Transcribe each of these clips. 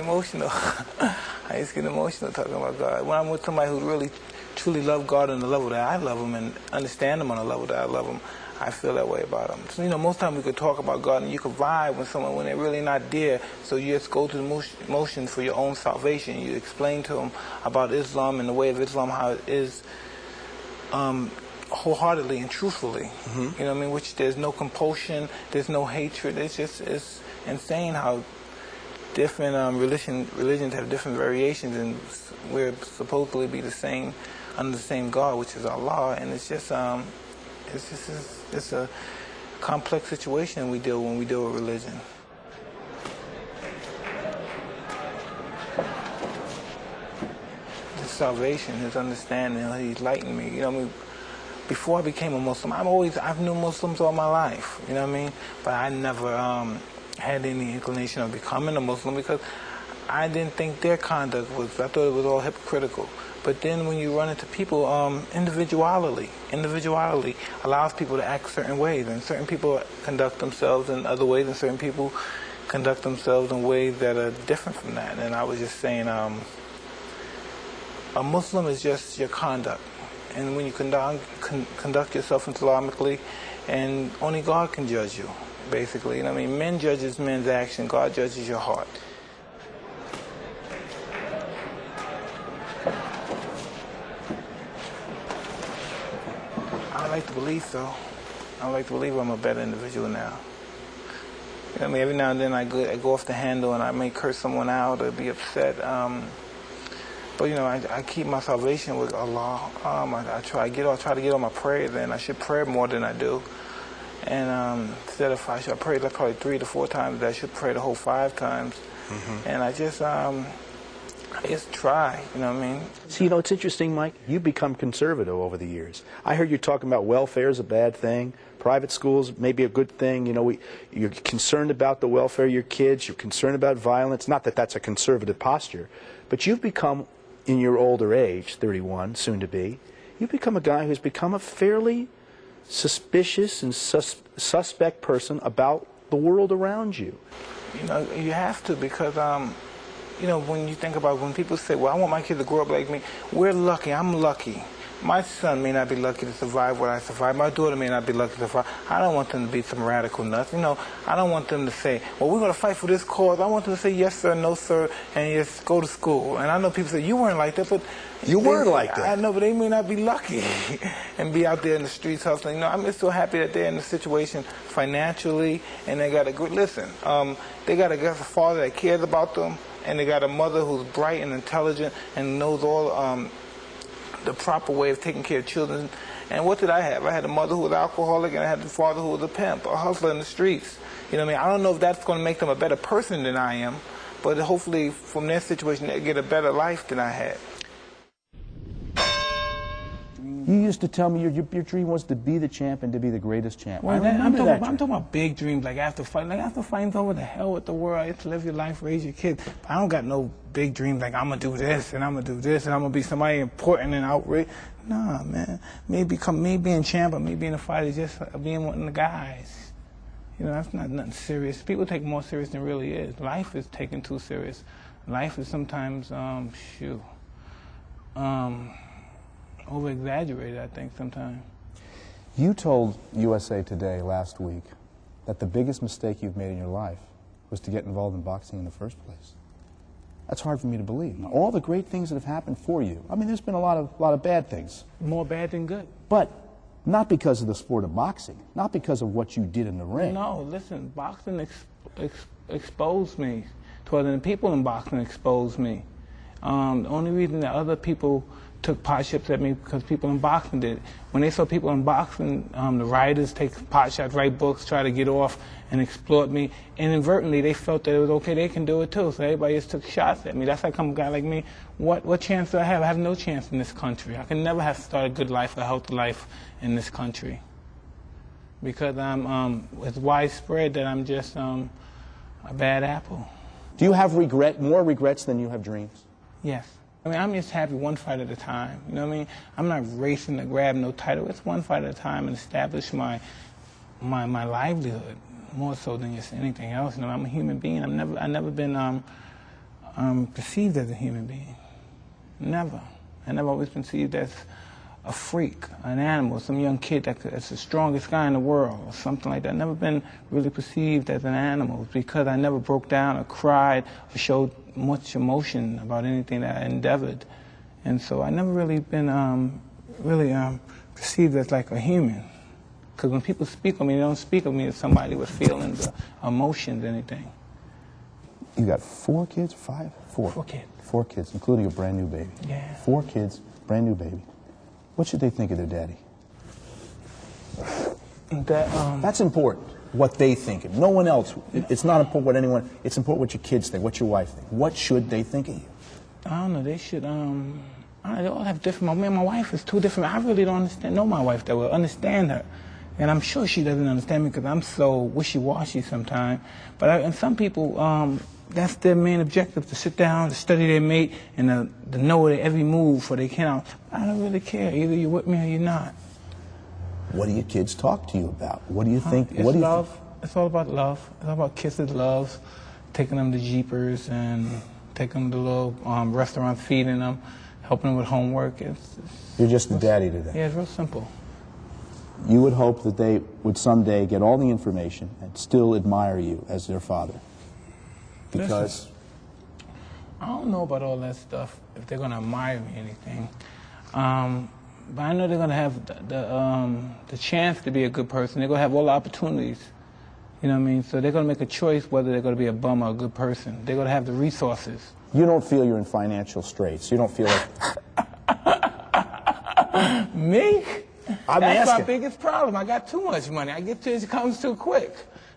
Emotional. I used to get emotional talking about God. When I'm with somebody who really, truly loves God on the level that I love Him and understand Him on the level that I love Him, I feel that way about Him. So, most times we could talk about God and you could vibe with someone when they're really not there. So you just go through the motions for your own salvation. You explain to them about Islam and the way of Islam, how it is wholeheartedly and truthfully. Mm-hmm. Which there's no compulsion, there's no hatred. It's insane how different religions have different variations, and we're supposedly be the same under the same God, which is Allah. And it's a complex situation when we deal with religion. His salvation, His understanding, He's enlightened me. Before I became a Muslim, I've known Muslims all my life. But I never had any inclination of becoming a Muslim because I didn't think their conduct was, I thought it was all hypocritical. But then when you run into people, individuality allows people to act certain ways, and certain people conduct themselves in other ways, and certain people conduct themselves in ways that are different from that. And I was just saying, a Muslim is just your conduct. And when you conduct yourself Islamically, and only God can judge you. Basically, men judges men's action, God judges your heart. I like to believe so. I like to believe I'm a better individual now. Every now and then I go off the handle and I may curse someone out or be upset. But I keep my salvation with Allah. I try to get on my prayers, and I should pray more than I do. And instead of I prayed like probably 3 to 4 times, I should pray the whole 5 times. Mm-hmm. And I just try, See, it's interesting, Mike. You've become conservative over the years. I heard you talking about welfare is a bad thing. Private schools may be a good thing. You're concerned about the welfare of your kids. You're concerned about violence. Not that that's a conservative posture. But you've become, in your older age, 31, soon to be, you've become a guy who's become a fairly suspicious and suspect person about the world around you. You have to, because when you think about when people say, well, I want my kid to grow up like me, we're lucky. I'm lucky. My son may not be lucky to survive what I survived. My daughter may not be lucky to survive. I don't want them to be some radical nuts. I don't want them to say, well, we're going to fight for this cause. I want them to say yes, sir, no, sir, and just go to school. And I know people say, you weren't like that, but... You weren't like that. I know, but they may not be lucky and be out there in the streets hustling. I'm just so happy that they're in the situation financially, and they got a good... Listen, they got a father that cares about them, and they got a mother who's bright and intelligent and knows all... the proper way of taking care of children. And what did I have? I had a mother who was alcoholic, and I had a father who was a pimp, a hustler in the streets. I don't know if that's going to make them a better person than I am, but hopefully from their situation they get a better life than I had. You used to tell me your dream was to be the champ and to be the greatest champ. Well, I'm talking about big dreams, like after fighting over the hell with the world, you have to live your life, raise your kids. But I don't got no big dreams like I'm going to do this and I'm going to do this and I'm going to be somebody important and outrageous. Nah, man. Me being champ or me being a fighter, just being one of the guys. That's not nothing serious. People take more serious than it really is. Life is taken too serious. Life is sometimes, over-exaggerated, I think, sometimes. You told USA Today last week that the biggest mistake you've made in your life was to get involved in boxing in the first place. That's hard for me to believe. Now, all the great things that have happened for you, there's been a lot of bad things. More bad than good. But not because of the sport of boxing, not because of what you did in the ring. No, listen, boxing exposed me to other people in boxing exposed me. The only reason that other people took pot shots at me because people in boxing did. When they saw people in boxing, the writers take pot shots, write books, try to get off and exploit me. Inadvertently, they felt that it was okay, they can do it too. So everybody just took shots at me. That's how come a guy like me, what chance do I have? I have no chance in this country. I can never have started a good life, a healthy life in this country. Because it's widespread that I'm just a bad apple. Do you have more regrets than you have dreams? Yes. I'm just happy one fight at a time. I'm not racing to grab no title. It's one fight at a time and establish my livelihood more so than just anything else. I'm a human being. I've never been perceived as a human being. Never. I never always perceived as a freak, an animal, some young kid that's the strongest guy in the world, or something like that. I've never been really perceived as an animal because I never broke down or cried or showed much emotion about anything that I endeavored. And so I never really been perceived as like a human. Because when people speak of me, they don't speak of me as somebody with feelings or emotions, anything. You got 4 kids? 5? 4. 4 kids. 4 kids, including a brand new baby. Yeah. 4 kids, brand new baby. What should they think of their daddy? That's important, what they think of. No one else. It's not important what anyone, it's important what your kids think, what your wife think. What should they think of you? I don't know, they should, they all have different, me and my wife is 2 different, I really don't know my wife that well, understand her. And I'm sure she doesn't understand me because I'm so wishy-washy sometimes. But and some people, that's their main objective, to sit down, to study their mate, and to know their every move for they can. I don't really care. Either you're with me or you're not. What do your kids talk to you about? What do you think? It's love. It's all about love. It's all about kisses, loves, taking them to Jeepers and taking them to little restaurants, feeding them, helping them with homework. You're just a daddy to them. Yeah, it's real simple. You would hope that they would someday get all the information and still admire you as their father. Because? Listen, I don't know about all that stuff, if they're going to admire me or anything. But I know they're going to have the chance to be a good person. They're going to have all the opportunities. You know what I mean? So they're going to make a choice whether they're going to be a bum or a good person. They're going to have the resources. You don't feel you're in financial straits. You don't feel like... Me? That's asking. my biggest problem. I got too much money. I get to it comes too quick.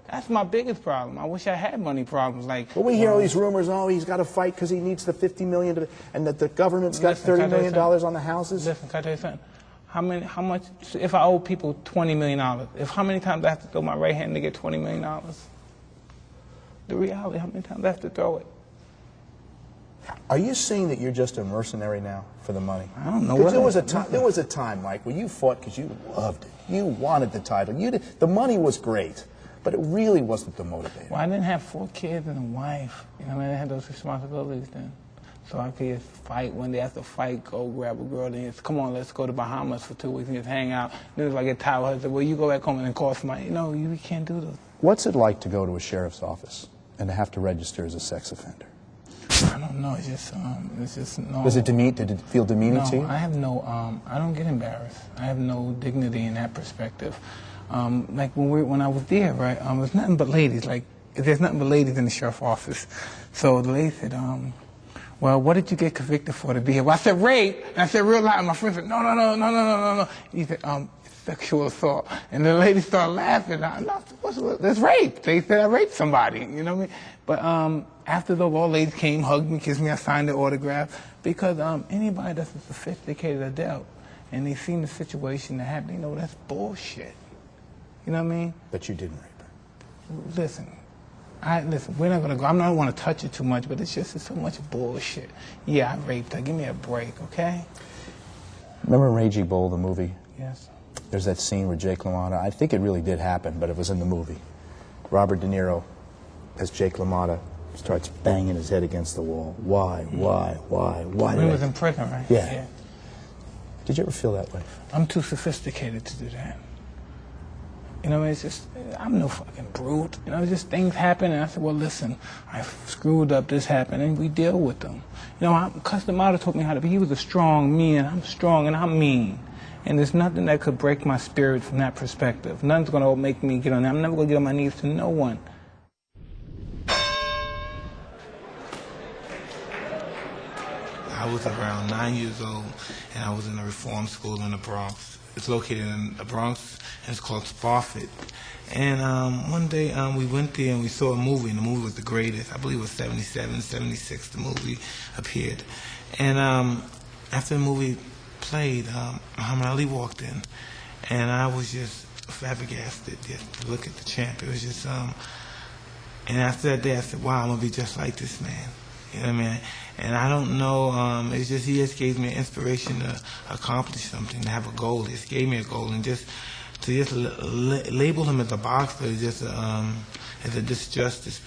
That's my biggest problem. I wish I had money problems. Like, but we hear all these rumors. Oh, he's got to fight because he needs the $50 million, and that the government's got $30 million on the houses. Listen, can I tell you something? How much? If I owe people $20 million, how many times I have to throw my right hand to get $20 million? The reality, how many times I have to throw it? Are you saying that you're just a mercenary now for the money? I don't know. There was a time, Mike, where you fought because you loved it. You wanted the title. The money was great, but it really wasn't the motivator. Well, I didn't have 4 kids and a wife. You know, I had those responsibilities then. So I could just fight. When they have to fight, go grab a girl, then just, come on, let's go to Bahamas for 2 weeks and just hang out. Then if I get tired, I say, well, you go back home and then call somebody. You know, you can't do those. What's it like to go to a sheriff's office and to have to register as a sex offender? I don't know. It's just no. Did it feel demeaning to you? I have no. I don't get embarrassed. I have no dignity in that perspective. Like when I was there, right? There's nothing but ladies. Like there's nothing but ladies in the sheriff's office. So the lady said, well, what did you get convicted for to be here? Well, I said rape. And I said real loud. And my friend said, no. He said, sexual assault. And the lady started laughing. That's rape. They said I raped somebody. You know what I mean? But after the all ladies came, hugged me, kissed me, I signed the autograph. Because anybody that's a sophisticated adult and they seen the situation that happened, you know, that's bullshit. You know what I mean? But you didn't rape her. Listen, we're not gonna go. I don't want to touch it too much, but it's so much bullshit. Yeah, I raped her. Give me a break, okay? Remember Raging Bull, the movie? Yes. There's that scene where Jake LaMotta, I think it really did happen, but it was in the movie. Robert De Niro, as Jake LaMotta, starts banging his head against the wall. Why? When he was in prison, right? Yeah. Did you ever feel that way? I'm too sophisticated to do that. You know, it's just, I'm no fucking brute. You know, just things happen, and I said, well, listen, I screwed up, this happened, and we deal with them. You know, Customato taught me how to be. He was a strong me, and I'm strong, and I'm mean. And there's nothing that could break my spirit from that perspective. Nothing's going to make me get on that. I'm never going to get on my knees to no one. I was around 9 years old, and I was in a reform school in the Bronx. It's located in the Bronx, and it's called Spofford. And one day we went there and we saw a movie, and the movie was the greatest. I believe it was 77, 76, the movie appeared. And after the movie played, Muhammad Ali walked in, and I was just flabbergasted just to look at the champ. It was just, and after that day I said, wow, I'm going to be just like this man. You know what I mean? And I don't know, it's just, he just gave me an inspiration to accomplish something, to have a goal. He just gave me a goal, and just to label him as a boxer is just as a disjustice.